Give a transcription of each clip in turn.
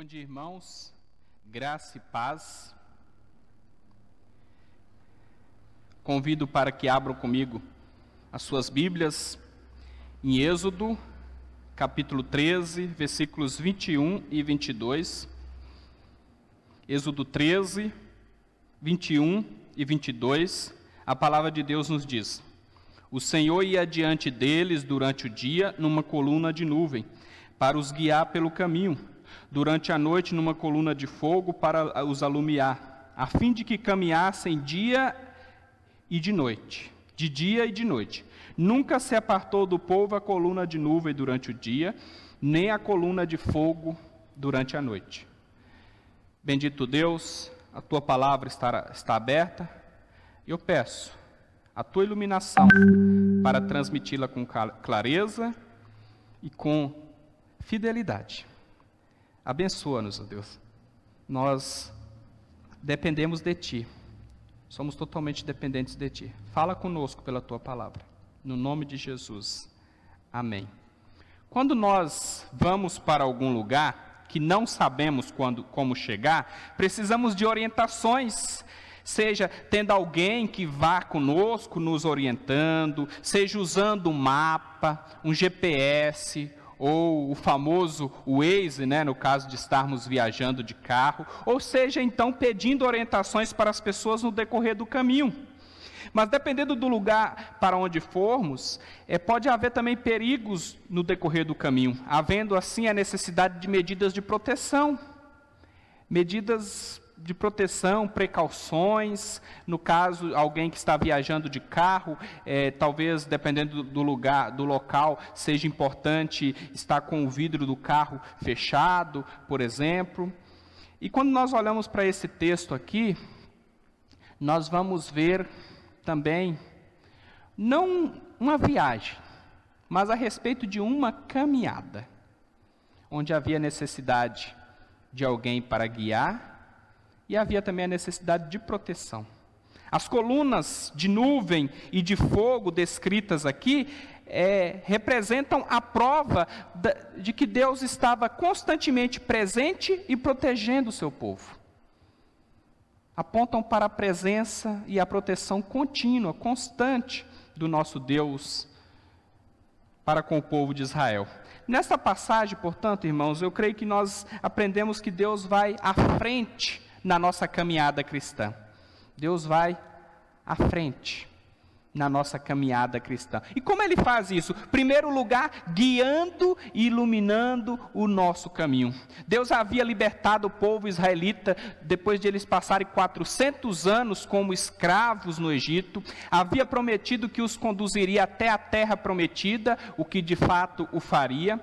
Bom dia, irmãos, graça e paz. Convido para que abram comigo as suas Bíblias em Êxodo, capítulo 13, versículos 21 e 22. Êxodo 13, 21 e 22, a palavra de Deus nos diz: O Senhor ia diante deles durante o dia numa coluna de nuvem, para os guiar pelo caminho, durante a noite numa coluna de fogo para os alumiar, a fim de que caminhassem dia e de noite, de dia e de noite. Nunca se apartou do povo a coluna de nuvem durante o dia, nem a coluna de fogo durante a noite. Bendito Deus, a tua palavra está aberta. Eu peço a tua iluminação para transmiti-la com clareza e com fidelidade. Abençoa-nos, ó Deus. Nós dependemos de Ti. Somos totalmente dependentes de Ti. Fala conosco pela Tua palavra. No nome de Jesus. Amém. Quando nós vamos para algum lugar que não sabemos como chegar, precisamos de orientações. Seja tendo alguém que vá conosco nos orientando, seja usando um mapa, um GPS, ou o famoso Waze, no caso de estarmos viajando de carro, ou seja, então, pedindo orientações para as pessoas no decorrer do caminho. Mas dependendo do lugar para onde formos, pode haver também perigos no decorrer do caminho, havendo assim a necessidade de medidas de proteção. Medidas de proteção, precauções, no caso, alguém que está viajando de carro, talvez, dependendo do lugar, do local, seja importante estar com o vidro do carro fechado, por exemplo. E quando nós olhamos para esse texto aqui, nós vamos ver também, não uma viagem, mas a respeito de uma caminhada, onde havia necessidade de alguém para guiar, e havia também a necessidade de proteção. As colunas de nuvem e de fogo descritas aqui representam a prova de que Deus estava constantemente presente e protegendo o seu povo. Apontam para a presença e a proteção contínua, constante do nosso Deus para com o povo de Israel. Nesta passagem, portanto, irmãos, eu creio que nós aprendemos que Deus vai à frente na nossa caminhada cristã. Deus vai à frente na nossa caminhada cristã. E como Ele faz isso? Em primeiro lugar, guiando e iluminando o nosso caminho. Deus havia libertado o povo israelita depois de eles passarem 400 anos como escravos no Egito. Havia prometido que os conduziria até a terra prometida, o que de fato o faria.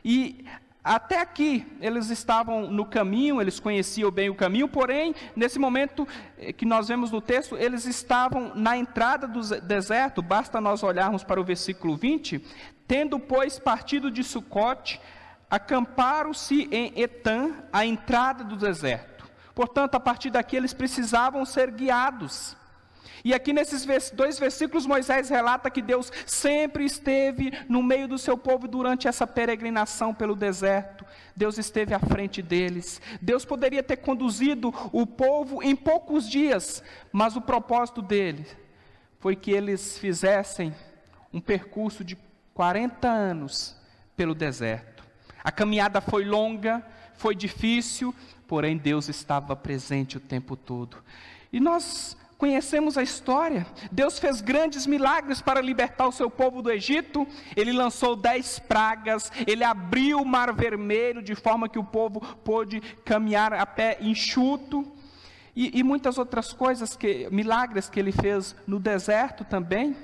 E até aqui, eles estavam no caminho, eles conheciam bem o caminho, porém, nesse momento que nós vemos no texto, eles estavam na entrada do deserto. Basta nós olharmos para o versículo 20, tendo, pois, partido de Sucote, acamparam-se em Etã, a entrada do deserto. Portanto, a partir daqui, eles precisavam ser guiados. E aqui nesses dois versículos, Moisés relata que Deus sempre esteve no meio do seu povo durante essa peregrinação pelo deserto. Deus esteve à frente deles. Deus poderia ter conduzido o povo em poucos dias, mas o propósito dele foi que eles fizessem um percurso de 40 anos pelo deserto. A caminhada foi longa, foi difícil, porém Deus estava presente o tempo todo. E nós conhecemos a história. Deus fez grandes milagres para libertar o seu povo do Egito. Ele lançou 10 pragas, Ele abriu o mar vermelho, de forma que o povo pôde caminhar a pé enxuto, e muitas outras coisas, milagres que Ele fez no deserto também.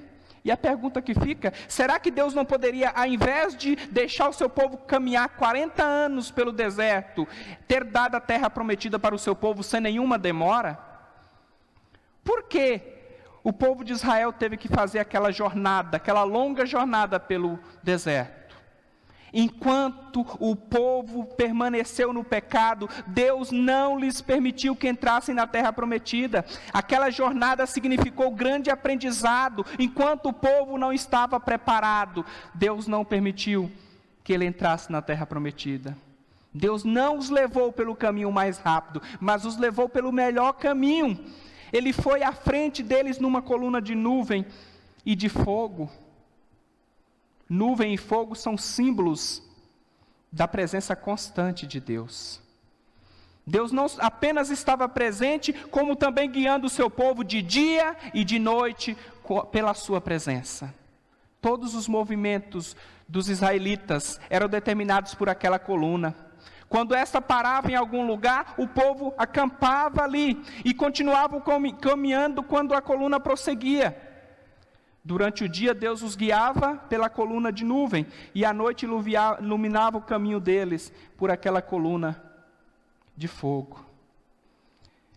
E a pergunta que fica: será que Deus não poderia, ao invés de deixar o seu povo caminhar 40 anos pelo deserto, ter dado a terra prometida para o seu povo sem nenhuma demora? Por que o povo de Israel teve que fazer aquela jornada, aquela longa jornada pelo deserto? Enquanto o povo permaneceu no pecado, Deus não lhes permitiu que entrassem na terra prometida. Aquela jornada significou grande aprendizado. Enquanto o povo não estava preparado, Deus não permitiu que ele entrasse na terra prometida. Deus não os levou pelo caminho mais rápido, mas os levou pelo melhor caminho. Ele foi à frente deles numa coluna de nuvem e de fogo. Nuvem e fogo são símbolos da presença constante de Deus. Deus não apenas estava presente, como também guiando o seu povo de dia e de noite pela sua presença. Todos os movimentos dos israelitas eram determinados por aquela coluna. Quando esta parava em algum lugar, o povo acampava ali e continuavam caminhando quando a coluna prosseguia. Durante o dia, Deus os guiava pela coluna de nuvem, e à noite iluminava o caminho deles por aquela coluna de fogo.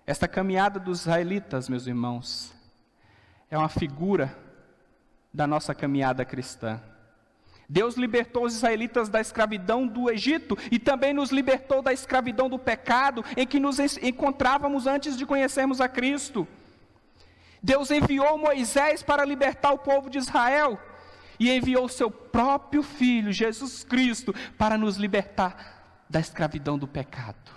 Esta caminhada dos israelitas, meus irmãos, é uma figura da nossa caminhada cristã. Deus libertou os israelitas da escravidão do Egito e também nos libertou da escravidão do pecado em que nos encontrávamos antes de conhecermos a Cristo. Deus enviou Moisés para libertar o povo de Israel e enviou seu próprio Filho, Jesus Cristo, para nos libertar da escravidão do pecado.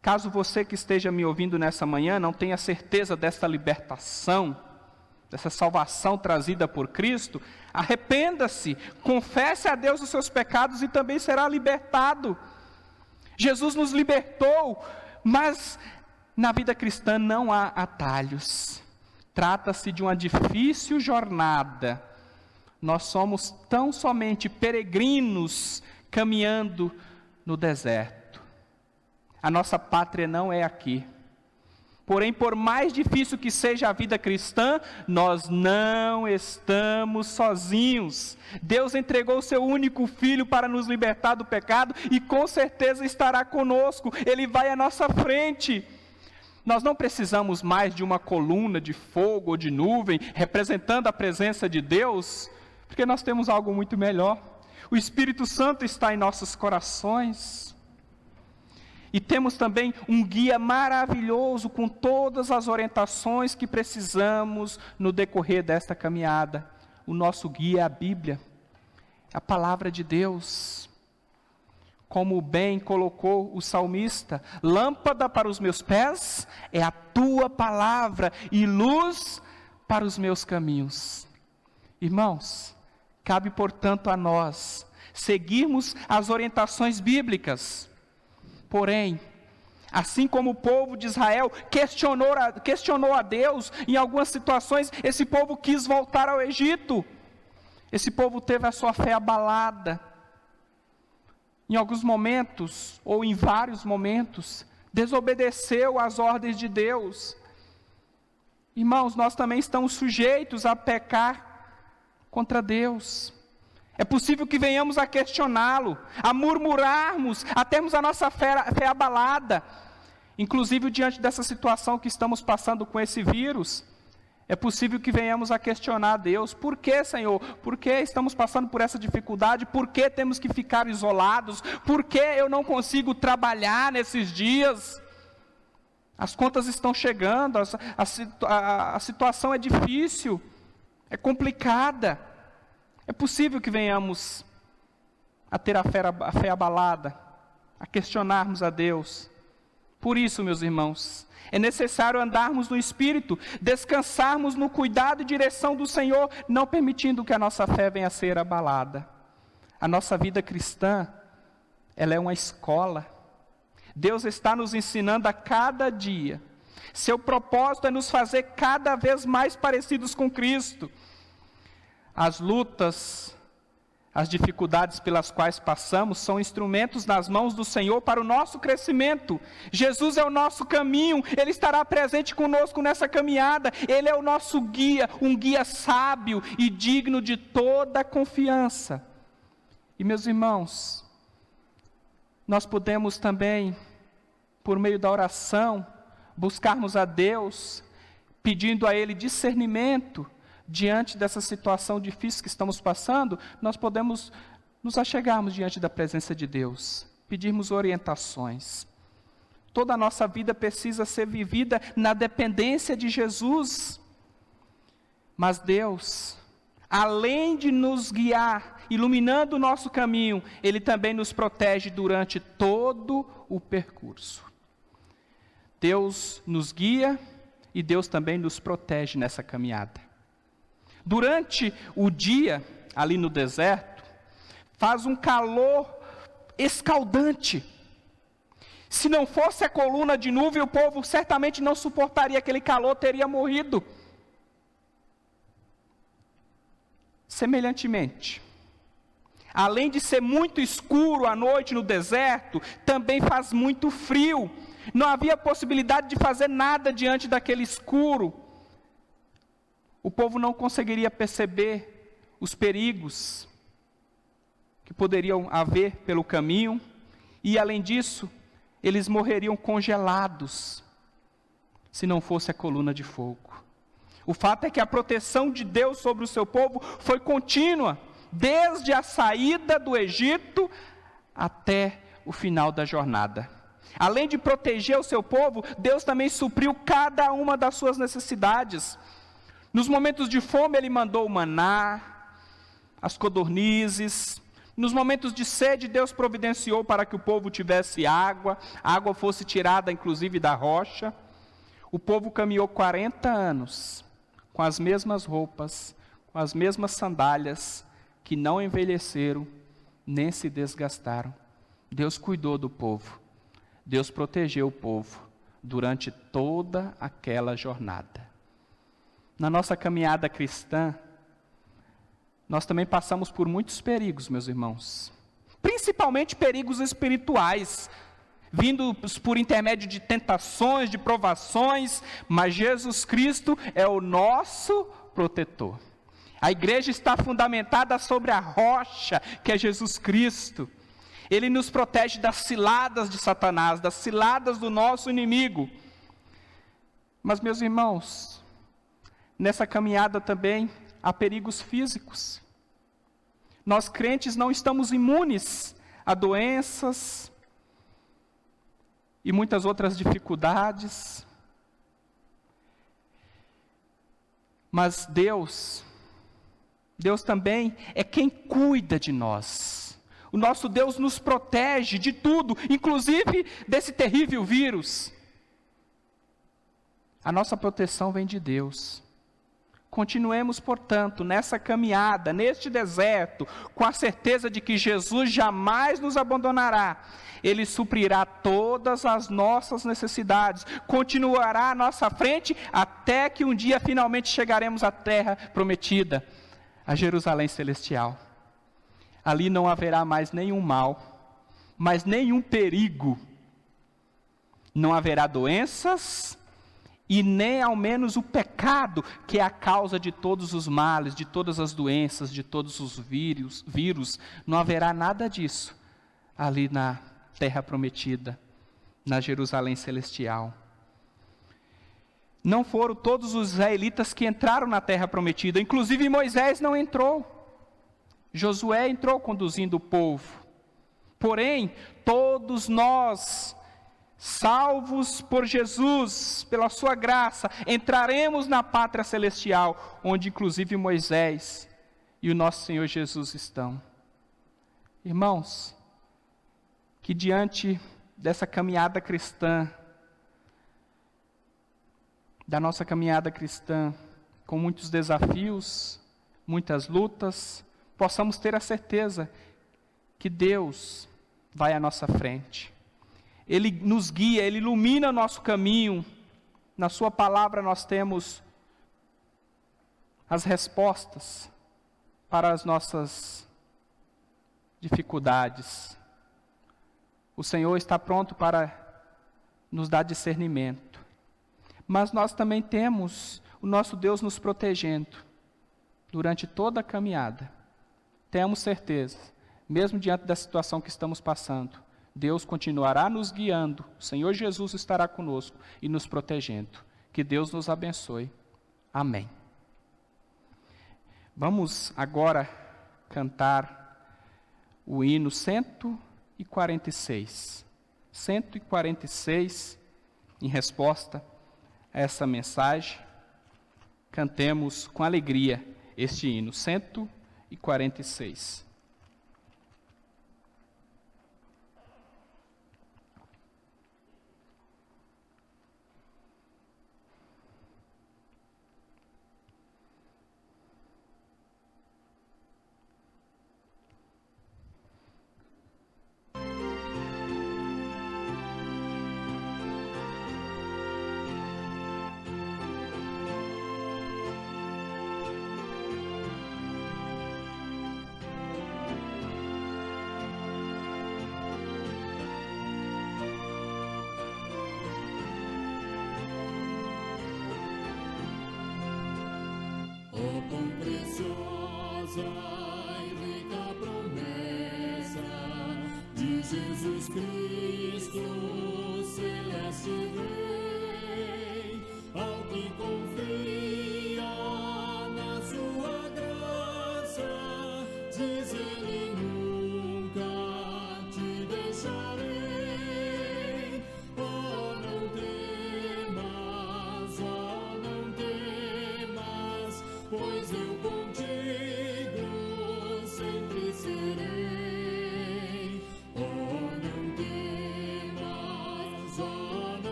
Caso você que esteja me ouvindo nessa manhã não tenha certeza desta libertação, dessa salvação trazida por Cristo, arrependa-se, confesse a Deus os seus pecados e também será libertado. Jesus nos libertou, mas na vida cristã não há atalhos. Trata-se de uma difícil jornada. Nós somos tão somente peregrinos caminhando no deserto. A nossa pátria não é aqui. Porém, por mais difícil que seja a vida cristã, nós não estamos sozinhos. Deus entregou o seu único Filho para nos libertar do pecado e com certeza estará conosco. Ele vai à nossa frente. Nós não precisamos mais de uma coluna de fogo ou de nuvem representando a presença de Deus, porque nós temos algo muito melhor. O Espírito Santo está em nossos corações. E temos também um guia maravilhoso com todas as orientações que precisamos no decorrer desta caminhada. O nosso guia é a Bíblia, a palavra de Deus. Como bem colocou o salmista, lâmpada para os meus pés é a tua palavra e luz para os meus caminhos. Irmãos, cabe portanto a nós seguirmos as orientações bíblicas. Porém, assim como o povo de Israel questionou a Deus, em algumas situações, esse povo quis voltar ao Egito. Esse povo teve a sua fé abalada. Em alguns momentos, ou em vários momentos, desobedeceu às ordens de Deus. Irmãos, nós também estamos sujeitos a pecar contra Deus. É possível que venhamos a questioná-lo, a murmurarmos, a termos a nossa fé abalada. Inclusive diante dessa situação que estamos passando com esse vírus, é possível que venhamos a questionar a Deus. Por que, Senhor? Por que estamos passando por essa dificuldade? Por que temos que ficar isolados? Por que eu não consigo trabalhar nesses dias? As contas estão chegando, a situação é difícil, é complicada. É possível que venhamos a ter a fé abalada, a questionarmos a Deus. Por isso, meus irmãos, é necessário andarmos no Espírito, descansarmos no cuidado e direção do Senhor, não permitindo que a nossa fé venha a ser abalada. A nossa vida cristã, ela é uma escola. Deus está nos ensinando a cada dia. Seu propósito é nos fazer cada vez mais parecidos com Cristo. As lutas, as dificuldades pelas quais passamos são instrumentos nas mãos do Senhor para o nosso crescimento. Jesus é o nosso caminho, Ele estará presente conosco nessa caminhada. Ele é o nosso guia, um guia sábio e digno de toda confiança. E meus irmãos, nós podemos também, por meio da oração, buscarmos a Deus, pedindo a Ele discernimento. Diante dessa situação difícil que estamos passando, nós podemos nos achegarmos diante da presença de Deus, pedirmos orientações. Toda a nossa vida precisa ser vivida na dependência de Jesus. Mas Deus, além de nos guiar iluminando o nosso caminho, Ele também nos protege durante todo o percurso. Deus nos guia e Deus também nos protege nessa caminhada. Durante o dia, ali no deserto, faz um calor escaldante. Se não fosse a coluna de nuvem, o povo certamente não suportaria aquele calor, teria morrido. Semelhantemente, além de ser muito escuro à noite no deserto, também faz muito frio. Não havia possibilidade de fazer nada diante daquele escuro. O povo não conseguiria perceber os perigos que poderiam haver pelo caminho, e além disso, eles morreriam congelados, se não fosse a coluna de fogo. O fato é que a proteção de Deus sobre o seu povo foi contínua, desde a saída do Egito até o final da jornada. Além de proteger o seu povo, Deus também supriu cada uma das suas necessidades. Nos momentos de fome, Ele mandou o maná, as codornizes. Nos momentos de sede, Deus providenciou para que o povo tivesse água, a água fosse tirada inclusive da rocha. O povo caminhou 40 anos, com as mesmas roupas, com as mesmas sandálias, que não envelheceram, nem se desgastaram. Deus cuidou do povo, Deus protegeu o povo, durante toda aquela jornada. Na nossa caminhada cristã, nós também passamos por muitos perigos, meus irmãos. Principalmente perigos espirituais, vindos por intermédio de tentações, de provações, mas Jesus Cristo é o nosso protetor. A igreja está fundamentada sobre a rocha, que é Jesus Cristo. Ele nos protege das ciladas de Satanás, das ciladas do nosso inimigo. Mas, meus irmãos, nessa caminhada também há perigos físicos. Nós crentes não estamos imunes a doenças e muitas outras dificuldades. Mas Deus também é quem cuida de nós. O nosso Deus nos protege de tudo, inclusive desse terrível vírus. A nossa proteção vem de Deus. Continuemos, portanto, nessa caminhada, neste deserto, com a certeza de que Jesus jamais nos abandonará. Ele suprirá todas as nossas necessidades, continuará à nossa frente, até que um dia finalmente chegaremos à terra prometida, a Jerusalém celestial. Ali não haverá mais nenhum mal, mais nenhum perigo. Não haverá doenças, e nem ao menos o pecado, que é a causa de todos os males, de todas as doenças, de todos os vírus. Não haverá nada disso ali na terra prometida, na Jerusalém celestial. Não foram todos os israelitas que entraram na terra prometida, inclusive Moisés não entrou. Josué entrou conduzindo o povo. Porém, todos nós, salvos por Jesus, pela sua graça, entraremos na pátria celestial, onde inclusive Moisés e o nosso Senhor Jesus estão. Irmãos, que diante dessa caminhada cristã, da nossa caminhada cristã, com muitos desafios, muitas lutas, possamos ter a certeza que Deus vai à nossa frente. Ele nos guia, Ele ilumina o nosso caminho. Na sua palavra nós temos as respostas para as nossas dificuldades. O Senhor está pronto para nos dar discernimento. Mas nós também temos o nosso Deus nos protegendo durante toda a caminhada. Temos certeza, mesmo diante da situação que estamos passando, Deus continuará nos guiando, o Senhor Jesus estará conosco e nos protegendo. Que Deus nos abençoe. Amém. Vamos agora cantar o hino 146. 146, em resposta a essa mensagem, cantemos com alegria este hino, 146.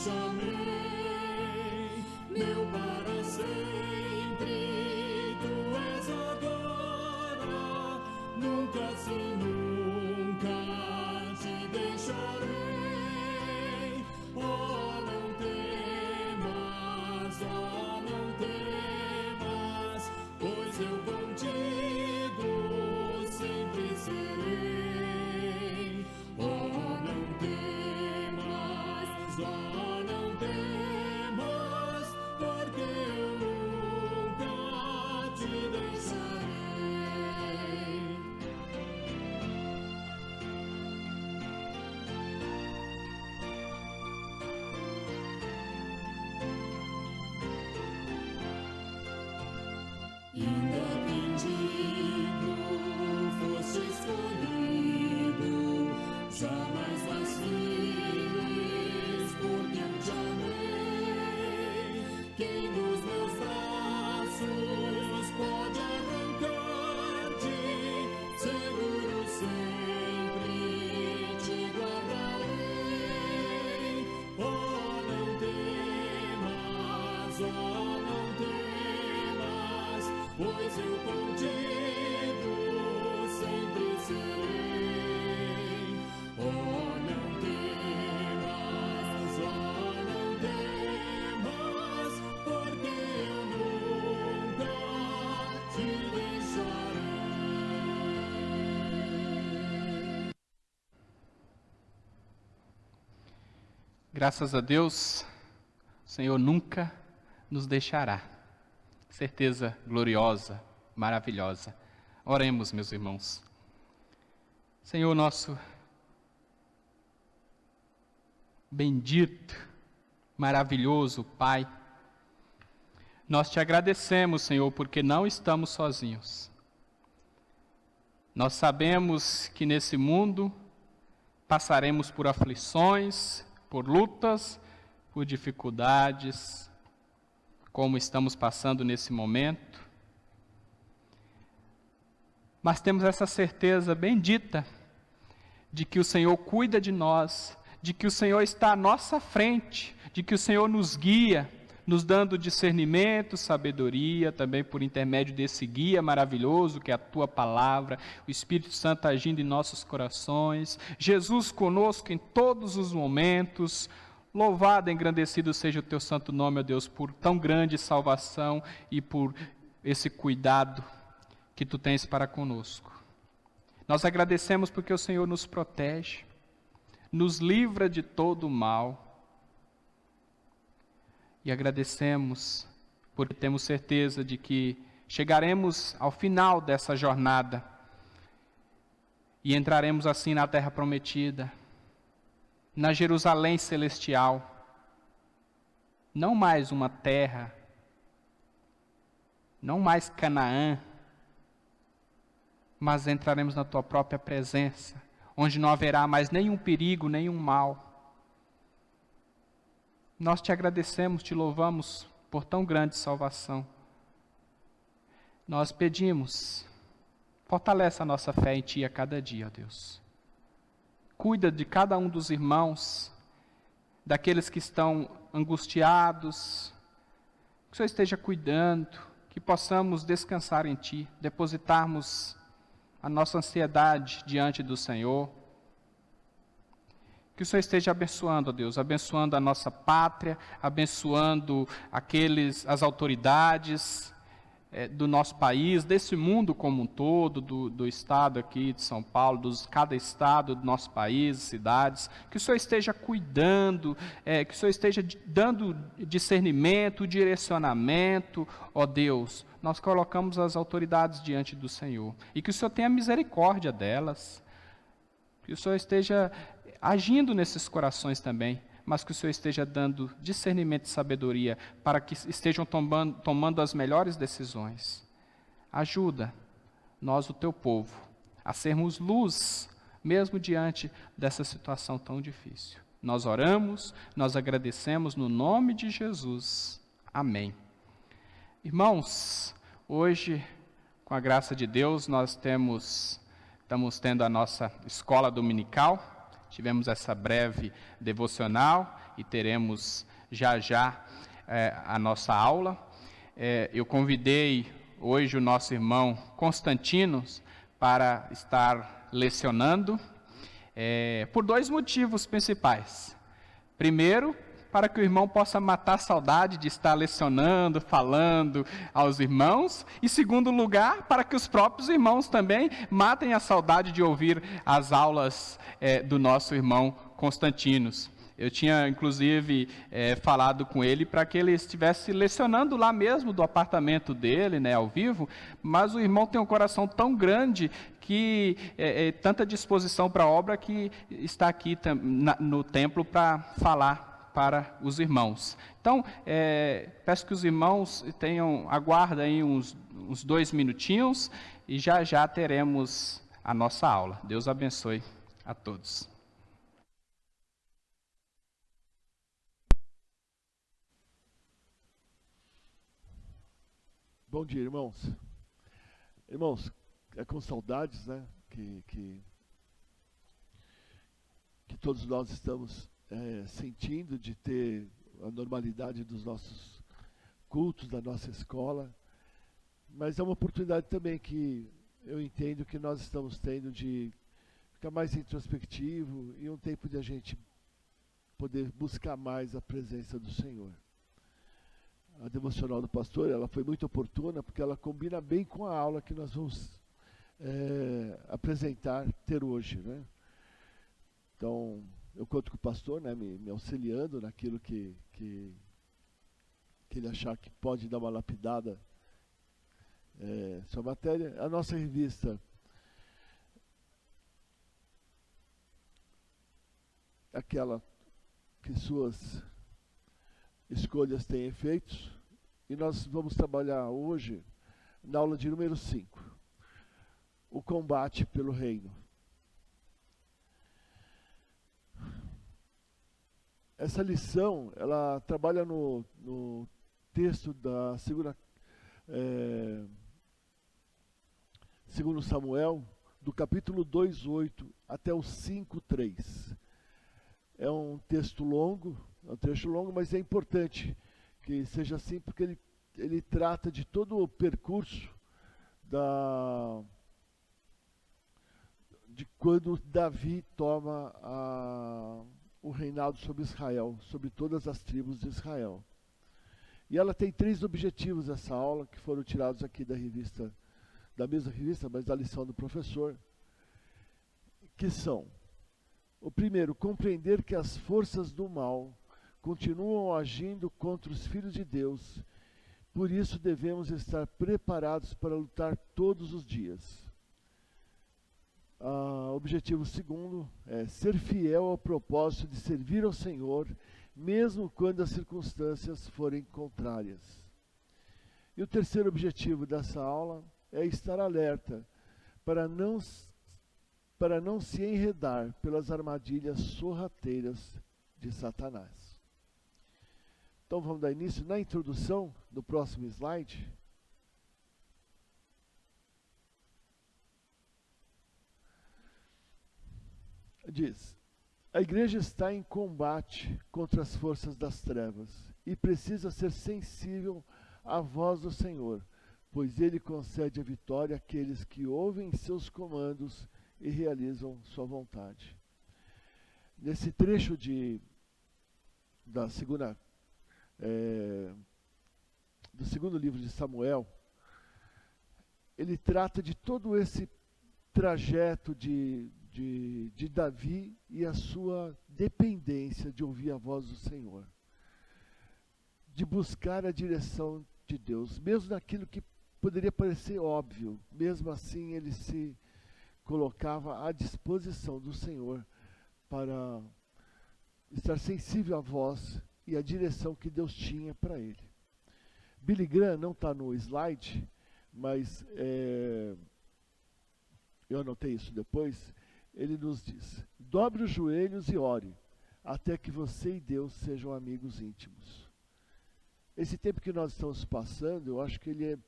deixarei, meu para sempre, tu és agora, nunca assim nunca te deixarei. Oh, não temas, pois eu contigo sempre serei. Oh, não temas, porque eu nunca te deixarei. Inarrependido foste escolhido, jamais vaciles, porque eu te amei. Quem dos meus braços pode arrancar-te? Seguro sempre te guardarei. Oh, não temas, pois eu contigo sempre serei. Oh, não temas, porque eu nunca te deixarei. Graças a Deus, o Senhor nunca nos deixará. Certeza gloriosa, maravilhosa. Oremos, meus irmãos. Senhor nosso bendito, maravilhoso Pai, nós te agradecemos, Senhor, porque não estamos sozinhos. Nós sabemos que nesse mundo passaremos por aflições, por lutas, por dificuldades, como estamos passando nesse momento. Mas temos essa certeza bendita de que o Senhor cuida de nós, de que o Senhor está à nossa frente, de que o Senhor nos guia, nos dando discernimento, sabedoria, também por intermédio desse guia maravilhoso que é a Tua Palavra, o Espírito Santo agindo em nossos corações, Jesus conosco em todos os momentos. Louvado e engrandecido seja o Teu santo nome, ó Deus, por tão grande salvação e por esse cuidado que Tu tens para conosco. Nós agradecemos porque o Senhor nos protege, nos livra de todo o mal. E agradecemos porque temos certeza de que chegaremos ao final dessa jornada e entraremos assim na terra prometida, na Jerusalém celestial, não mais uma terra, não mais Canaã, mas entraremos na Tua própria presença, onde não haverá mais nenhum perigo, nenhum mal. Nós te agradecemos, te louvamos por tão grande salvação. Nós pedimos, fortalece a nossa fé em Ti a cada dia, ó Deus. Cuida de cada um dos irmãos, daqueles que estão angustiados, que o Senhor esteja cuidando, que possamos descansar em Ti, depositarmos a nossa ansiedade diante do Senhor. Que o Senhor esteja abençoando, ó Deus, abençoando a nossa pátria, abençoando as autoridades do nosso país, desse mundo como um todo, do estado aqui de São Paulo, cada estado do nosso país, cidades. Que o Senhor esteja cuidando, que o Senhor esteja dando discernimento, direcionamento, ó Deus. Nós colocamos as autoridades diante do Senhor e que o Senhor tenha misericórdia delas, que o Senhor esteja agindo nesses corações também, mas que o Senhor esteja dando discernimento e sabedoria para que estejam tomando as melhores decisões. Ajuda nós, o Teu povo, a sermos luz, mesmo diante dessa situação tão difícil. Nós oramos, nós agradecemos no nome de Jesus. Amém. Irmãos, hoje, com a graça de Deus, nós estamos tendo a nossa escola dominical. Tivemos essa breve devocional e teremos já já a nossa aula. Eu convidei hoje o nosso irmão Constantino para estar lecionando, por dois motivos principais. Primeiro, para que o irmão possa matar a saudade de estar lecionando, falando aos irmãos. E segundo lugar, para que os próprios irmãos também matem a saudade de ouvir as aulas do nosso irmão Constantinos. Eu tinha, inclusive, falado com ele para que ele estivesse lecionando lá mesmo do apartamento dele, né, ao vivo, mas o irmão tem um coração tão grande, que tanta disposição para a obra, que está aqui no templo para falar para os irmãos. Então, peço que os irmãos aguardem aí uns 2 minutinhos, e já já teremos a nossa aula. Deus abençoe a todos. Bom dia, irmãos. Irmãos, é com saudades, né, que todos nós estamos sentindo de ter a normalidade dos nossos cultos, da nossa escola, mas é uma oportunidade também que eu entendo que nós estamos tendo de ficar mais introspectivo e um tempo de a gente poder buscar mais a presença do Senhor. A devocional do pastor, ela foi muito oportuna, porque ela combina bem com a aula que nós vamos ter hoje, né? Então, eu conto com o pastor, né, me auxiliando naquilo que ele achar que pode dar uma lapidada sobre a matéria. A nossa revista é aquela que suas escolhas têm efeitos, e nós vamos trabalhar hoje na aula de número 5, o combate pelo reino. Essa lição, ela trabalha no texto da segundo Samuel, do capítulo 2:8 até o 5:3. É um texto longo, é um trecho longo, mas é importante que seja assim, porque ele trata de todo o percurso de quando Davi toma o reinado sobre Israel, sobre todas as tribos de Israel. E ela tem 3 objetivos, essa aula, que foram tirados aqui da mesma revista, mas da lição do professor, que são: o primeiro, compreender que as forças do mal continuam agindo contra os filhos de Deus, por isso devemos estar preparados para lutar todos os dias. Objetivo segundo é ser fiel ao propósito de servir ao Senhor, mesmo quando as circunstâncias forem contrárias. E o terceiro objetivo dessa aula é estar alerta para não se enredar pelas armadilhas sorrateiras de Satanás. Então vamos dar início na introdução do próximo slide. Diz: a igreja está em combate contra as forças das trevas e precisa ser sensível à voz do Senhor, pois Ele concede a vitória àqueles que ouvem seus comandos e realizam sua vontade. Nesse trecho do segundo livro de Samuel, ele trata de todo esse trajeto de Davi e a sua dependência de ouvir a voz do Senhor, de buscar a direção de Deus, mesmo naquilo que poderia parecer óbvio. Mesmo assim ele se colocava à disposição do Senhor para estar sensível à voz e à direção que Deus tinha para ele. Billy Graham não está no slide, mas eu anotei isso depois. Ele nos diz: dobre os joelhos e ore, até que você e Deus sejam amigos íntimos. Esse tempo que nós estamos passando, eu acho que ele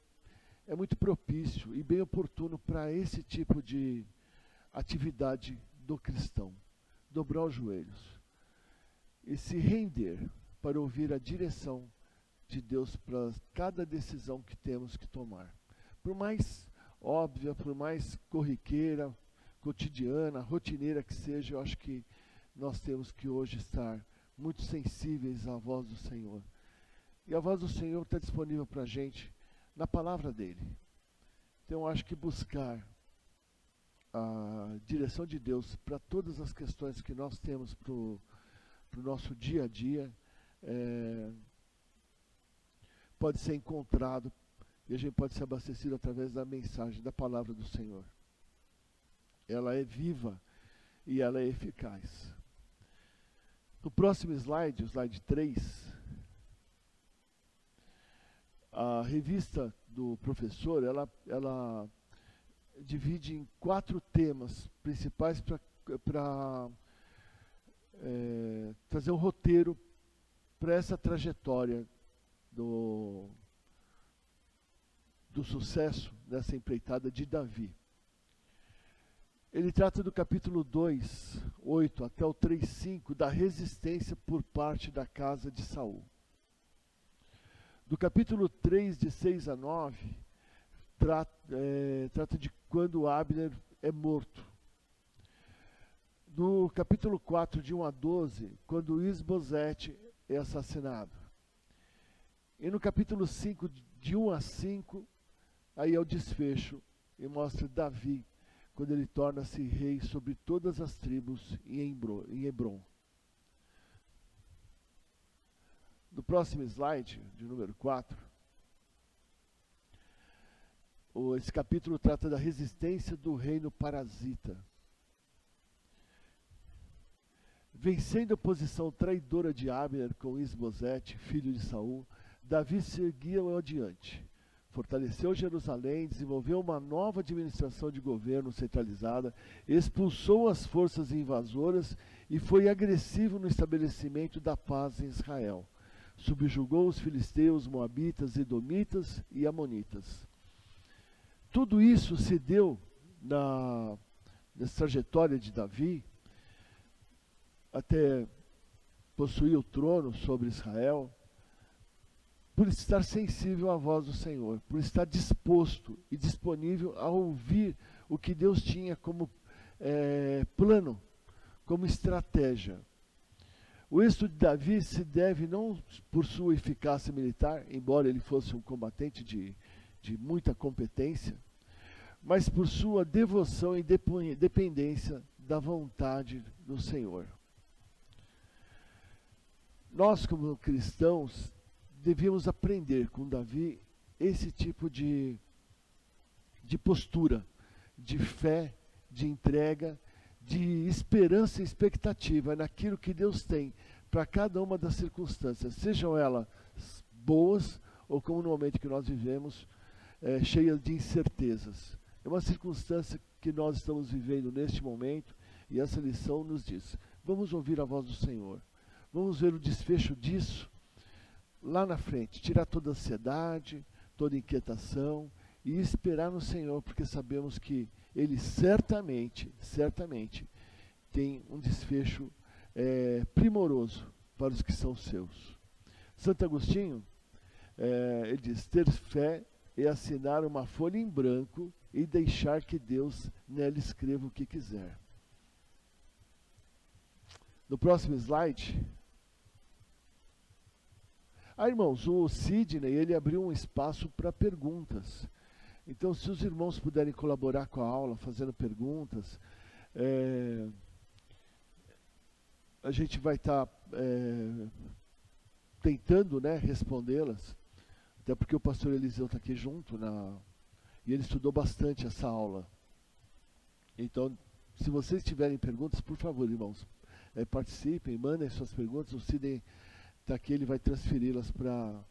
é muito propício e bem oportuno para esse tipo de atividade do cristão. Dobrar os joelhos. e se render para ouvir a direção de Deus para cada decisão que temos que tomar. Por mais óbvia, por mais corriqueira, cotidiana, rotineira que seja, eu acho que nós temos que hoje estar muito sensíveis à voz do Senhor. E a voz do Senhor está disponível para a gente na palavra dele. Então eu acho que buscar a direção de Deus para todas as questões que nós temos para o nosso dia a dia pode ser encontrado e a gente pode ser abastecido através da mensagem, da palavra do Senhor. Ela é viva e ela é eficaz. No próximo slide, o slide 3, a revista do professor, ela divide em 4 temas principais para trazer um roteiro para essa trajetória do sucesso dessa empreitada de Davi. Ele trata do capítulo 2, 8 até o 3, 5, da resistência por parte da casa de Saul. Do capítulo 3, de 6 a 9, trata de quando Abner é morto. Do capítulo 4, de 1 a 12, quando Isbosete é assassinado. E no capítulo 5, de 1 a 5, aí é o desfecho, e mostra Davi, quando ele torna-se rei sobre todas as tribos em Hebron. No próximo slide, de número 4, esse capítulo trata da resistência do reino parasita. Vencendo a posição traidora de Abner com Isbosete, filho de Saul, Davi seguia adiante. Fortaleceu Jerusalém, desenvolveu uma nova administração de governo centralizada, expulsou as forças invasoras e foi agressivo no estabelecimento da paz em Israel. Subjugou os filisteus, moabitas, edomitas e amonitas. Tudo isso se deu nessa trajetória de Davi, até possuir o trono sobre Israel, por estar sensível à voz do Senhor, por estar disposto e disponível a ouvir o que Deus tinha como plano, como estratégia. O êxito de Davi se deve não por sua eficácia militar, embora ele fosse um combatente de muita competência, mas por sua devoção e dependência da vontade do Senhor. Nós, como cristãos, devíamos aprender com Davi esse tipo de postura, de fé, de entrega, de esperança e expectativa naquilo que Deus tem para cada uma das circunstâncias, sejam elas boas ou como no momento que nós vivemos, cheias de incertezas. É uma circunstância que nós estamos vivendo neste momento e essa lição nos diz: vamos ouvir a voz do Senhor, vamos ver o desfecho disso lá na frente, tirar toda a ansiedade, toda a inquietação e esperar no Senhor, porque sabemos que Ele certamente tem um desfecho primoroso para os que são seus. Santo Agostinho, ele diz: ter fé é assinar uma folha em branco e deixar que Deus nela escreva o que quiser. No próximo slide. Irmãos, o Sidney, ele abriu um espaço para perguntas. Então, se os irmãos puderem colaborar com a aula, fazendo perguntas, a gente vai estar tentando, respondê-las, até porque o pastor Eliseu está aqui junto, e ele estudou bastante essa aula. Então, se vocês tiverem perguntas, por favor, irmãos, participem, mandem suas perguntas. O Sidney está aqui, ele vai transferi-las para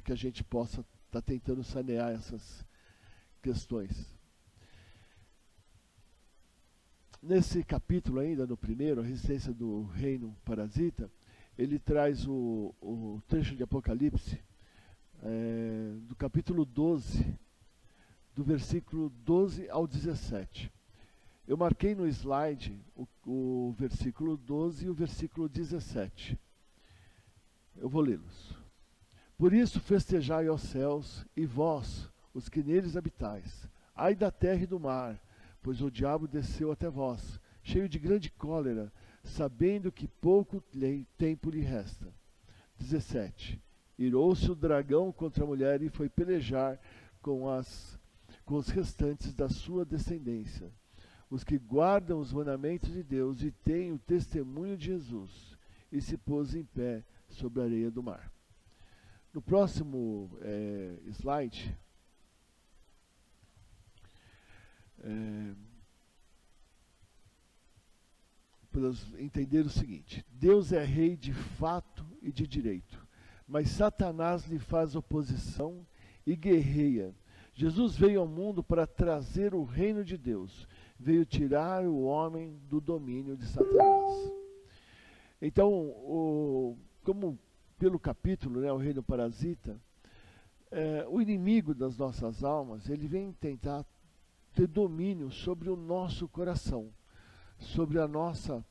que a gente possa estar tentando sanear essas questões. Nesse capítulo ainda, no primeiro, a resistência do reino parasita, ele traz o trecho de Apocalipse, do capítulo 12, do versículo 12 ao 17. Eu marquei no slide o versículo 12 e o versículo 17. Eu vou lê-los. Por isso festejai, ó céus, e vós, os que neles habitais. Ai da terra e do mar, pois o diabo desceu até vós, cheio de grande cólera, sabendo que pouco tempo lhe resta. 17. Irou-se o dragão contra a mulher e foi pelejar com os restantes da sua descendência, os que guardam os mandamentos de Deus e têm o testemunho de Jesus, e se pôs em pé sobre a areia do mar. No próximo slide, para entender o seguinte: Deus é rei de fato e de direito, mas Satanás lhe faz oposição e guerreia. Jesus veio ao mundo para trazer o reino de Deus, veio tirar o homem do domínio de Satanás. Então, como pelo capítulo, o reino parasita, o inimigo das nossas almas, ele vem tentar ter domínio sobre o nosso coração, sobre a nossa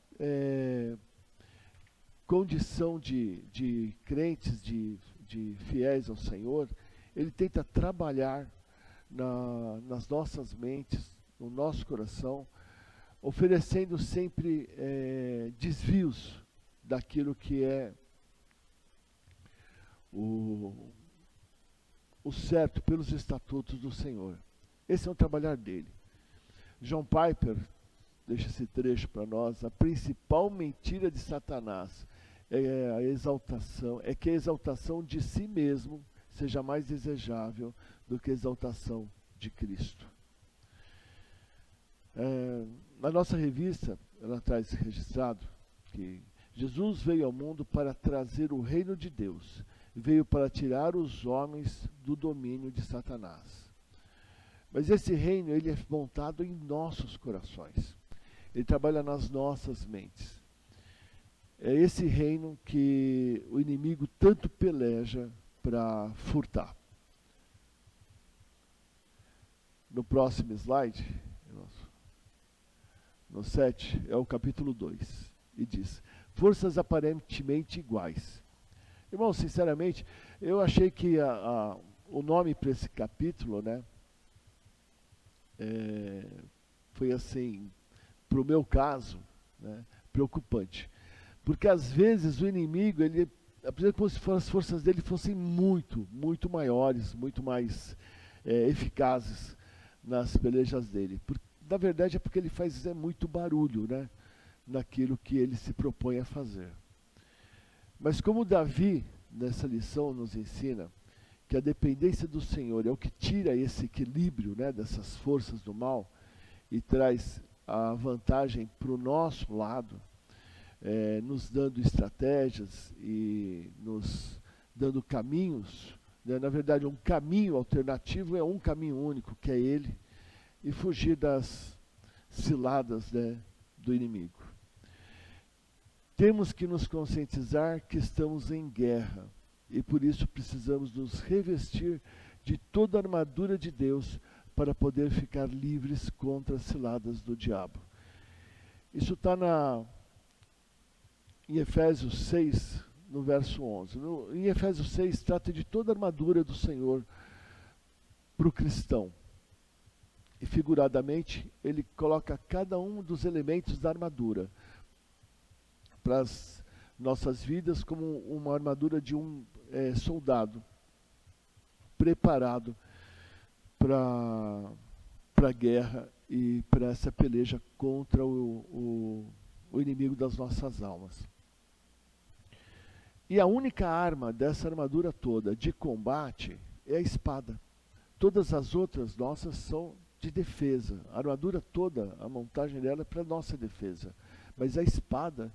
condição de crentes, de fiéis ao Senhor. Ele tenta trabalhar nas nossas mentes, no nosso coração, oferecendo sempre desvios daquilo que é o certo pelos estatutos do Senhor. Esse é o trabalhar dele. John Piper deixa esse trecho para nós. A principal mentira de Satanás é que a exaltação de si mesmo seja mais desejável do que a exaltação de Cristo. Na nossa revista, ela traz registrado que Jesus veio ao mundo para trazer o reino de Deus, veio para tirar os homens do domínio de Satanás. Mas esse reino, ele é montado em nossos corações. Ele trabalha nas nossas mentes. É esse reino que o inimigo tanto peleja para furtar. No próximo slide, no 7, é o capítulo 2, e diz: forças aparentemente iguais. Irmão, sinceramente, eu achei que o nome para esse capítulo, foi assim, para o meu caso, preocupante. Porque às vezes o inimigo, ele, como se as forças dele fossem muito, muito maiores, muito mais eficazes nas pelejas dele. Na verdade é porque ele faz muito barulho, naquilo que ele se propõe a fazer. Mas como Davi, nessa lição, nos ensina que a dependência do Senhor é o que tira esse equilíbrio, dessas forças do mal e traz a vantagem para o nosso lado, nos dando estratégias e nos dando caminhos. Na verdade, um caminho alternativo é um caminho único, que é Ele, e fugir das ciladas do inimigo. Temos que nos conscientizar que estamos em guerra e por isso precisamos nos revestir de toda a armadura de Deus para poder ficar livres contra as ciladas do diabo. Isso está em Efésios 6, no verso 11. Em Efésios 6 trata de toda a armadura do Senhor para o cristão. E figuradamente ele coloca cada um dos elementos da armadura para as nossas vidas como uma armadura de um soldado preparado para a guerra e para essa peleja contra o inimigo das nossas almas. E a única arma dessa armadura toda de combate é a espada. Todas as outras nossas são de defesa. A armadura toda, a montagem dela é para nossa defesa. Mas a espada,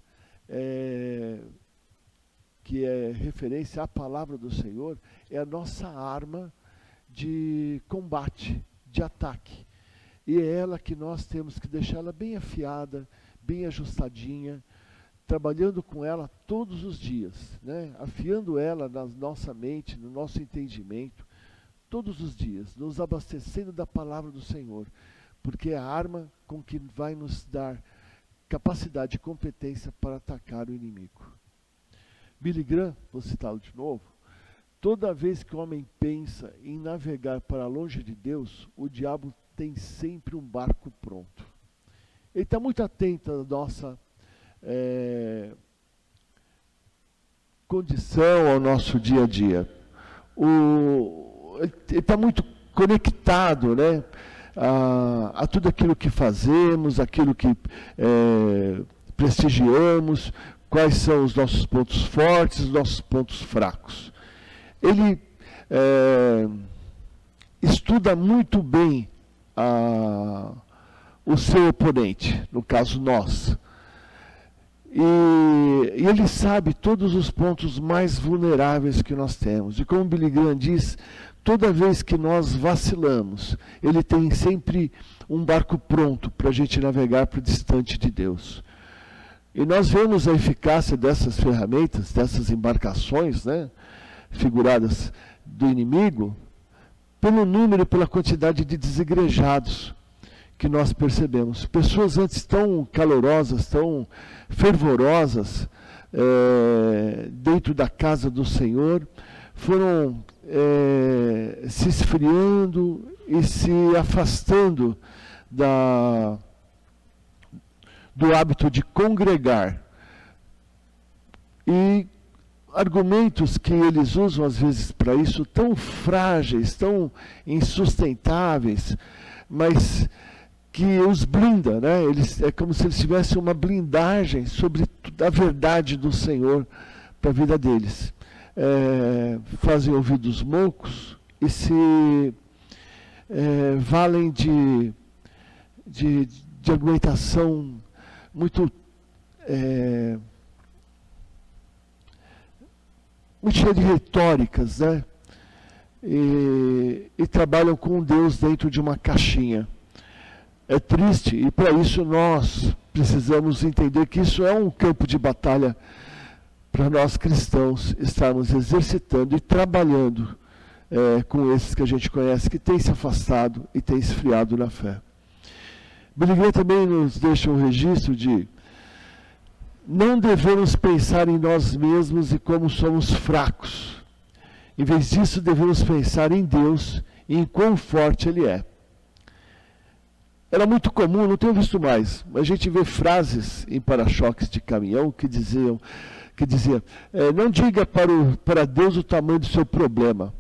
que é referência à palavra do Senhor, é a nossa arma de combate, de ataque. E é ela que nós temos que deixar ela bem afiada, bem ajustadinha, trabalhando com ela todos os dias, afiando ela na nossa mente, no nosso entendimento, todos os dias, nos abastecendo da palavra do Senhor, porque é a arma com que vai nos dar capacidade e competência para atacar o inimigo. Billy Graham, vou citá-lo de novo, toda vez que o homem pensa em navegar para longe de Deus, o diabo tem sempre um barco pronto. Ele está muito atento à nossa condição, ao nosso dia a dia. Ele está muito conectado, né, a tudo aquilo que fazemos, aquilo que prestigiamos, quais são os nossos pontos fortes, os nossos pontos fracos. Ele estuda muito bem o seu oponente, no caso nós. E ele sabe todos os pontos mais vulneráveis que nós temos. E como Billy Graham diz, toda vez que nós vacilamos, ele tem sempre um barco pronto para a gente navegar para o distante de Deus. E nós vemos a eficácia dessas ferramentas, dessas embarcações, né, figuradas do inimigo, pelo número e pela quantidade de desigrejados que nós percebemos. Pessoas antes tão calorosas, tão fervorosas, dentro da casa do Senhor, foram se esfriando e se afastando do hábito de congregar. E argumentos que eles usam às vezes para isso, tão frágeis, tão insustentáveis, mas que os blinda, né? É como se eles tivessem uma blindagem sobre a verdade do Senhor para a vida deles. Fazem ouvidos moucos e se valem de argumentação muito cheia de retóricas, né? E trabalham com Deus dentro de uma caixinha. É triste, e para isso nós precisamos entender que isso é um campo de batalha para nós cristãos estarmos exercitando e trabalhando com esses que a gente conhece, que têm se afastado e têm esfriado na fé. Billy Graham também nos deixa um registro de não devemos pensar em nós mesmos e como somos fracos. Em vez disso, devemos pensar em Deus e em quão forte Ele é. Era muito comum, não tenho visto mais, mas a gente vê frases em para-choques de caminhão que dizia, não diga para Deus o tamanho do seu problema,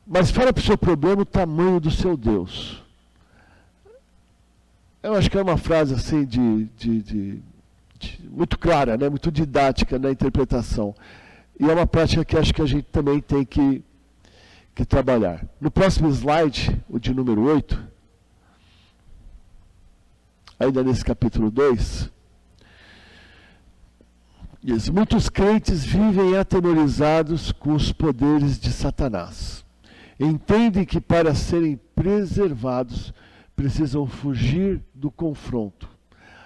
mas fala para o seu problema o tamanho do seu Deus. Eu acho que é uma frase assim muito clara, né? Muito didática na interpretação. E é uma prática que acho que a gente também tem que trabalhar. No próximo slide, o de número 8, ainda nesse capítulo 2, diz: muitos crentes vivem atemorizados com os poderes de Satanás. Entendem que para serem preservados precisam fugir do confronto.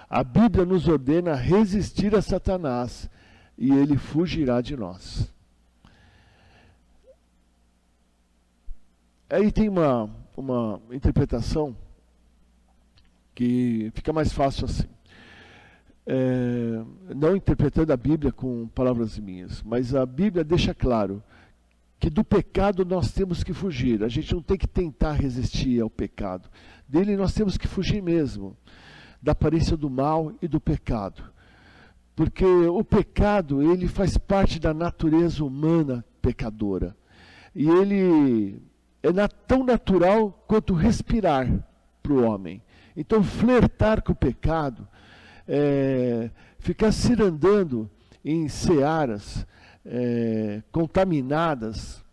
A Bíblia nos ordena resistir a Satanás e ele fugirá de nós. Aí tem uma interpretação que fica mais fácil assim. Não interpretando a Bíblia com palavras minhas, mas a Bíblia deixa claro que do pecado nós temos que fugir. A gente não tem que tentar resistir ao pecado. Dele nós temos que fugir mesmo, da aparência do mal e do pecado. Porque o pecado, ele faz parte da natureza humana pecadora. E ele é tão natural quanto respirar para o homem. Então, flertar com o pecado, ficar cirandando em searas contaminadas,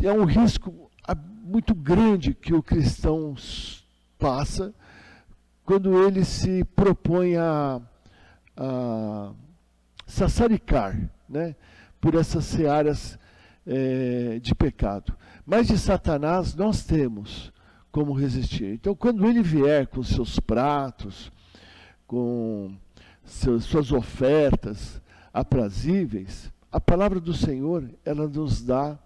é um risco muito grande que o cristão passa quando ele se propõe a sassaricar, né, por essas searas de pecado. Mas de Satanás nós temos como resistir. Então, quando ele vier com seus pratos, com suas ofertas aprazíveis, a palavra do Senhor, ela nos dá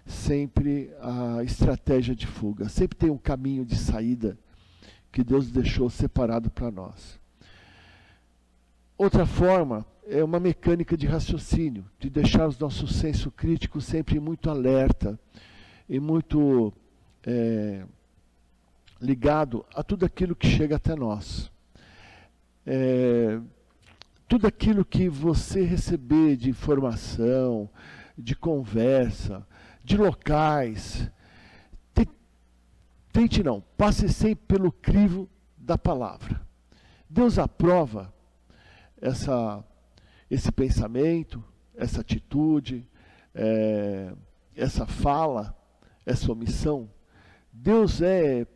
sempre a estratégia de fuga. Sempre tem um caminho de saída que Deus deixou separado para nós. Outra forma é uma mecânica de raciocínio, de deixar o nosso senso crítico sempre muito alerta e muito ligado a tudo aquilo que chega até nós. Tudo aquilo que você receber de informação, de conversa, de locais, passe sempre pelo crivo da palavra. Deus aprova esse pensamento, essa atitude, essa fala, essa omissão. Deus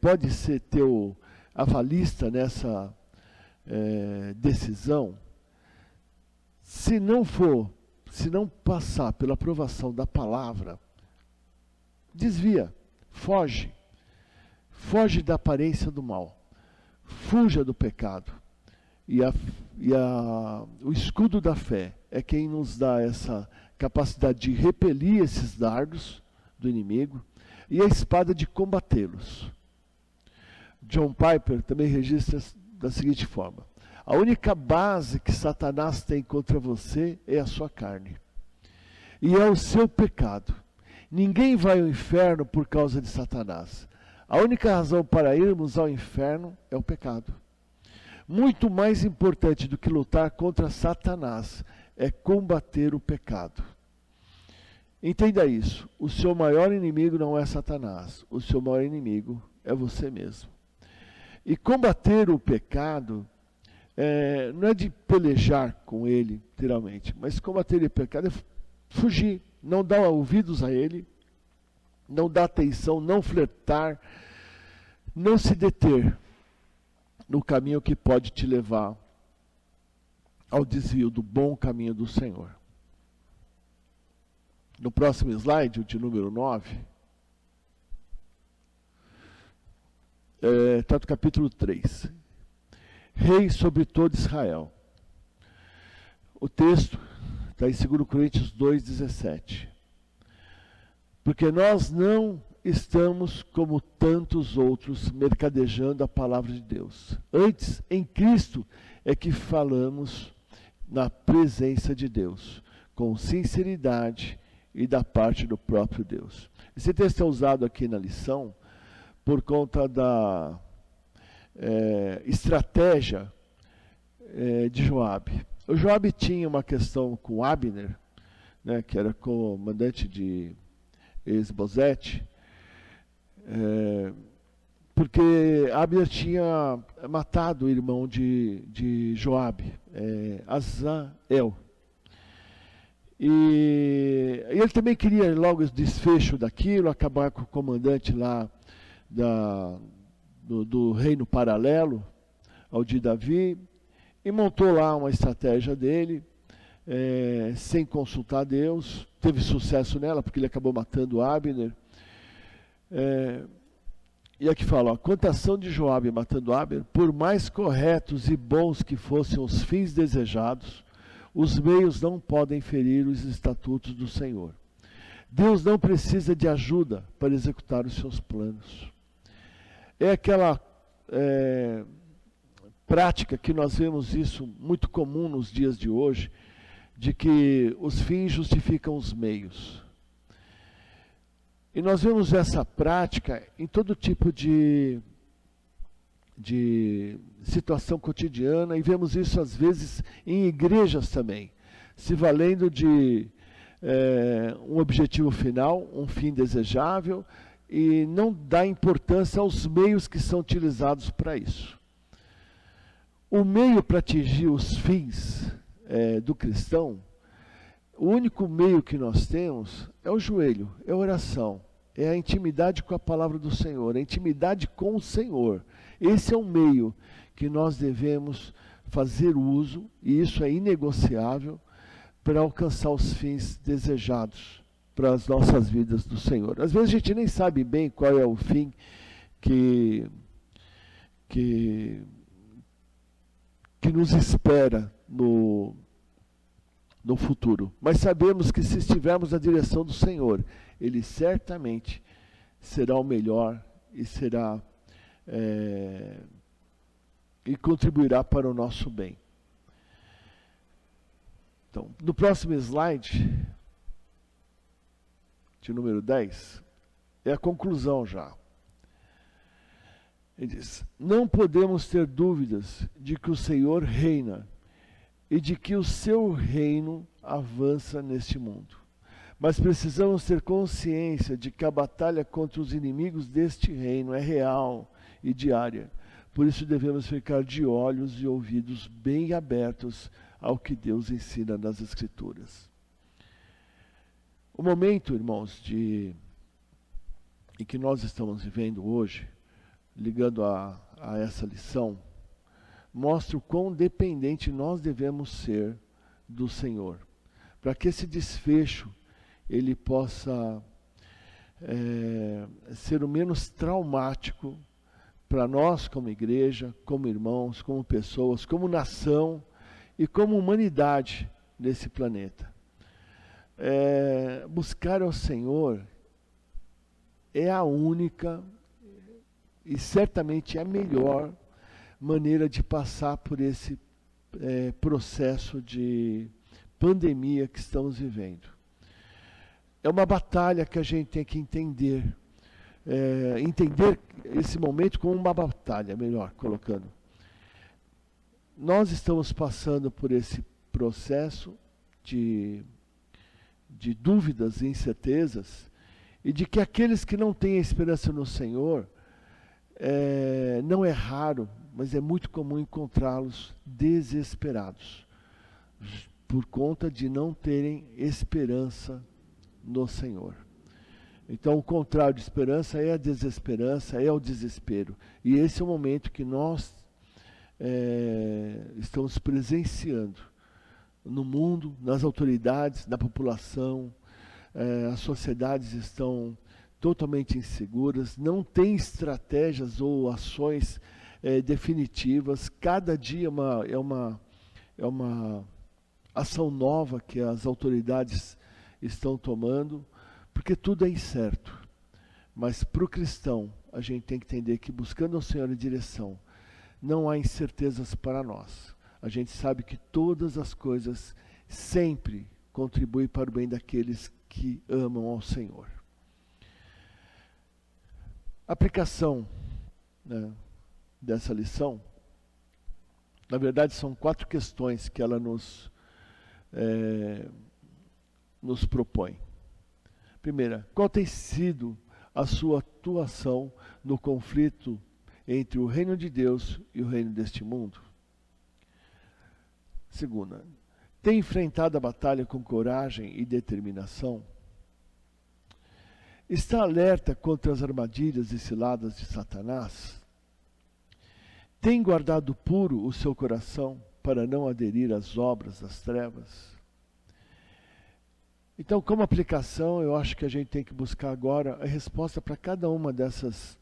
pode ser teu avalista nessa decisão. Se não passar pela aprovação da palavra, desvia, foge da aparência do mal, fuja do pecado. O escudo da fé é quem nos dá essa capacidade de repelir esses dardos do inimigo e a espada de combatê-los. John Piper também registra da seguinte forma: a única base que Satanás tem contra você é a sua carne. E é o seu pecado. Ninguém vai ao inferno por causa de Satanás. A única razão para irmos ao inferno é o pecado. Muito mais importante do que lutar contra Satanás é combater o pecado. Entenda isso. O seu maior inimigo não é Satanás. O seu maior inimigo é você mesmo. E combater o pecado não é de pelejar com ele, literalmente, mas combater o pecado é fugir, não dar ouvidos a ele, não dar atenção, não flertar, não se deter no caminho que pode te levar ao desvio do bom caminho do Senhor. No próximo slide, o de número 9, está no capítulo 3. Rei sobre todo Israel. O texto está em 2 Coríntios 2,17. Porque nós não estamos como tantos outros mercadejando a palavra de Deus. Antes, em Cristo, é que falamos na presença de Deus, com sinceridade e da parte do próprio Deus. Esse texto é usado aqui na lição por conta da estratégia de Joabe. O Joabe tinha uma questão com Abner, né, que era comandante de Esbozete, porque Abner tinha matado o irmão de Joabe, Azael. E ele também queria logo o desfecho daquilo, acabar com o comandante lá do reino paralelo ao de Davi, e montou lá uma estratégia dele, sem consultar Deus. Teve sucesso nela, porque ele acabou matando Abner. E aqui fala, a contação de Joabe matando Abner, por mais corretos e bons que fossem os fins desejados, os meios não podem ferir os estatutos do Senhor. Deus não precisa de ajuda para executar os seus planos. É aquela prática que nós vemos isso muito comum nos dias de hoje, de que os fins justificam os meios. E nós vemos essa prática em todo tipo de situação cotidiana, e vemos isso às vezes em igrejas também, se valendo de um objetivo final, um fim desejável, e não dá importância aos meios que são utilizados para isso. O meio para atingir os fins do cristão, o único meio que nós temos é o joelho, é a oração, é a intimidade com a palavra do Senhor, a intimidade com o Senhor. Esse é o meio que nós devemos fazer uso, e isso é inegociável, para alcançar os fins desejados para as nossas vidas do Senhor. Às vezes a gente nem sabe bem qual é o fim que nos espera no futuro. Mas sabemos que se estivermos na direção do Senhor, Ele certamente será o melhor e será e contribuirá para o nosso bem. Então, no próximo slide, de número 10, é a conclusão já. Ele diz: não podemos ter dúvidas de que o Senhor reina e de que o seu reino avança neste mundo. Mas precisamos ter consciência de que a batalha contra os inimigos deste reino é real e diária. Por isso devemos ficar de olhos e ouvidos bem abertos ao que Deus ensina nas Escrituras. O momento, irmãos, em que nós estamos vivendo hoje, ligando a essa lição, mostra o quão dependente nós devemos ser do Senhor, para que esse desfecho ele possa ser o menos traumático para nós como igreja, como irmãos, como pessoas, como nação e como humanidade nesse planeta. Buscar ao Senhor é a única e certamente é a melhor maneira de passar por esse processo de pandemia que estamos vivendo. É uma batalha que a gente tem que entender esse momento como uma batalha, melhor colocando. Nós estamos passando por esse processo de dúvidas e incertezas, e de que aqueles que não têm esperança no Senhor, não é raro, mas é muito comum encontrá-los desesperados, por conta de não terem esperança no Senhor. Então, o contrário de esperança é a desesperança, é o desespero. E esse é o momento que nós estamos presenciando no mundo, nas autoridades, na população. As sociedades estão totalmente inseguras, não tem estratégias ou ações definitivas. Cada dia é uma ação nova que as autoridades estão tomando, porque tudo é incerto. Mas para o cristão, a gente tem que entender que buscando ao Senhor em direção, não há incertezas para nós. A gente sabe que todas as coisas sempre contribuem para o bem daqueles que amam ao Senhor. A aplicação, né, dessa lição, na verdade são 4 questões que ela nos propõe. Primeira, qual tem sido a sua atuação no conflito entre o reino de Deus e o reino deste mundo? Segunda, tem enfrentado a batalha com coragem e determinação? Está alerta contra as armadilhas e ciladas de Satanás? Tem guardado puro o seu coração para não aderir às obras das trevas? Então, como aplicação, eu acho que a gente tem que buscar agora a resposta para cada uma dessas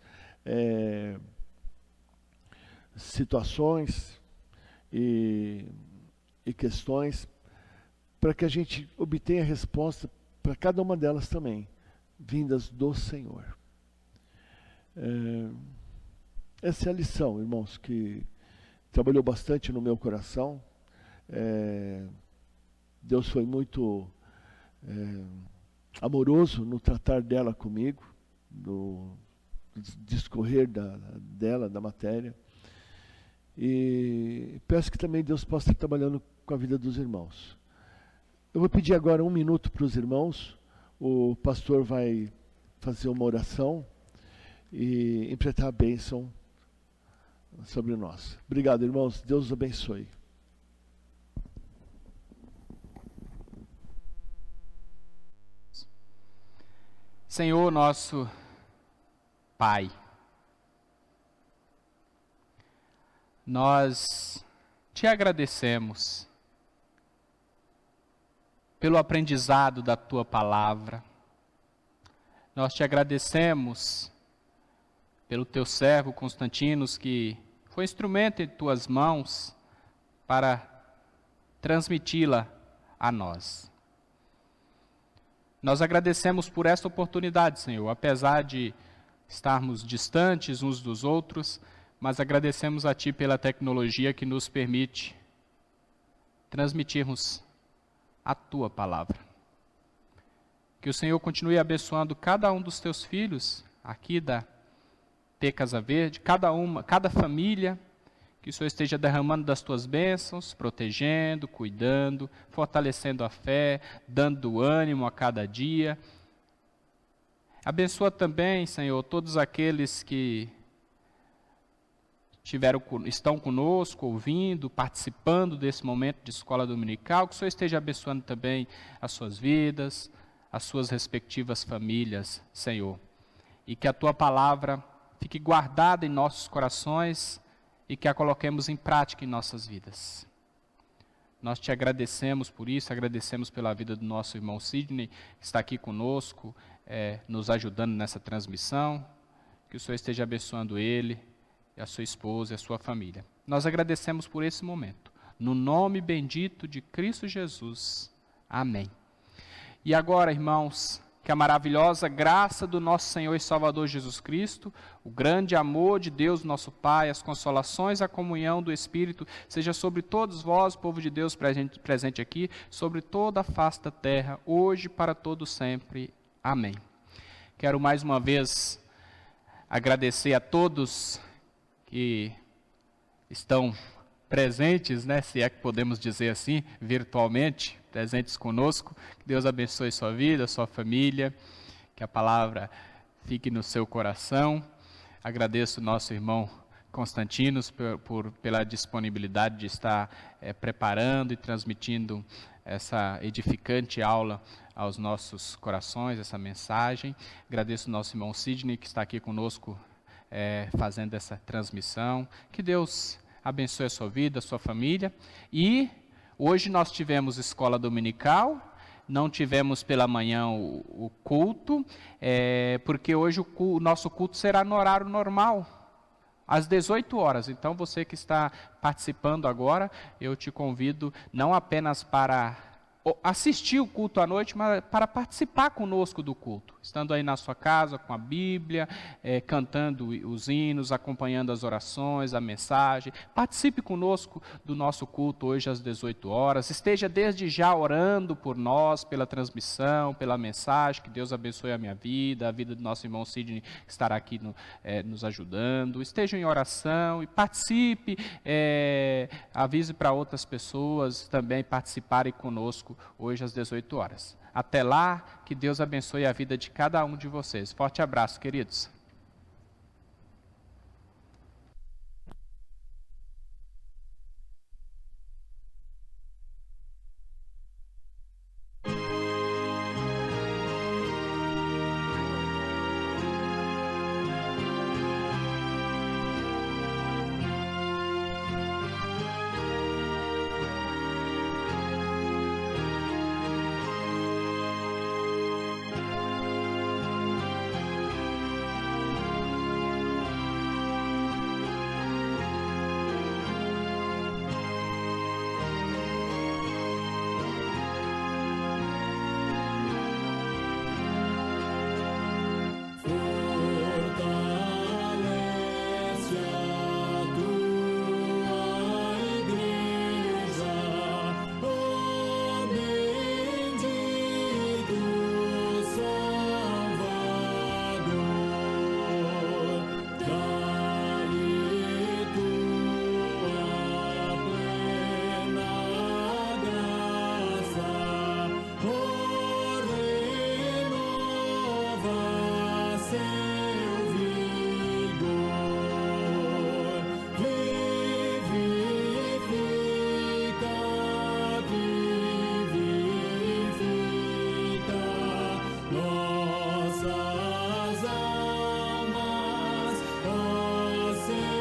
situações e questões, para que a gente obtenha a resposta para cada uma delas também, vindas do Senhor. Essa é a lição, irmãos, que trabalhou bastante no meu coração. Deus foi muito amoroso no tratar dela comigo, no discorrer dela, da matéria. E peço que também Deus possa estar trabalhando com a vida dos irmãos. Eu vou pedir agora 1 minuto para os irmãos. O pastor vai fazer uma oração e implementar a bênção sobre nós. Obrigado, irmãos. Deus os abençoe. Senhor nosso Pai, nós te agradecemos pelo aprendizado da tua palavra. Nós te agradecemos pelo teu servo Constantinos, que foi instrumento em tuas mãos para transmiti-la a nós. Nós agradecemos por esta oportunidade, Senhor, apesar de estarmos distantes uns dos outros, mas agradecemos a Ti pela tecnologia que nos permite transmitirmos a tua palavra. Que o Senhor continue abençoando cada um dos teus filhos aqui da T Casa Verde, cada família, que o Senhor esteja derramando das tuas bênçãos, protegendo, cuidando, fortalecendo a fé, dando ânimo a cada dia. Abençoa também, Senhor, todos aqueles que estão conosco, ouvindo, participando desse momento de escola dominical, que o Senhor esteja abençoando também as suas vidas, as suas respectivas famílias, Senhor. E que a tua palavra fique guardada em nossos corações e que a coloquemos em prática em nossas vidas. Nós te agradecemos por isso, agradecemos pela vida do nosso irmão Sidney, que está aqui conosco, nos ajudando nessa transmissão. Que o Senhor esteja abençoando ele, e a sua esposa e a sua família. Nós agradecemos por esse momento. No nome bendito de Cristo Jesus. Amém. E agora, irmãos, que a maravilhosa graça do nosso Senhor e Salvador Jesus Cristo, o grande amor de Deus nosso Pai, as consolações, a comunhão do Espírito, seja sobre todos vós, povo de Deus presente aqui, sobre toda a face da terra, hoje e para todo sempre. Amém. Quero mais uma vez agradecer a todos que estão presentes, né, se é que podemos dizer assim, virtualmente, presentes conosco. Que Deus abençoe sua vida, sua família, que a palavra fique no seu coração. Agradeço o nosso irmão Constantinos pela disponibilidade de estar preparando e transmitindo essa edificante aula aos nossos corações, essa mensagem. Agradeço o nosso irmão Sidney, que está aqui conosco fazendo essa transmissão. Que Deus abençoe a sua vida, a sua família. E hoje nós tivemos escola dominical, não tivemos pela manhã o culto, porque hoje o nosso culto será no horário normal, às 18 horas. Então você que está participando agora, eu te convido não apenas para assistir o culto à noite, mas para participar conosco do culto, estando aí na sua casa com a Bíblia, cantando os hinos, acompanhando as orações, a mensagem. Participe conosco do nosso culto hoje às 18 horas, esteja desde já orando por nós, pela transmissão, pela mensagem. Que Deus abençoe a minha vida, a vida do nosso irmão Sidney, que estará aqui nos ajudando. Esteja em oração e participe, avise para outras pessoas também participarem conosco hoje às 18 horas. Até lá, que Deus abençoe a vida de cada um de vocês. Forte abraço, queridos. Fortalece a tua igreja, ó bendito Salvador. Dá-lhe tua plena graça, ó renova seu vigor, vivifica nossas almas, ó Senhor.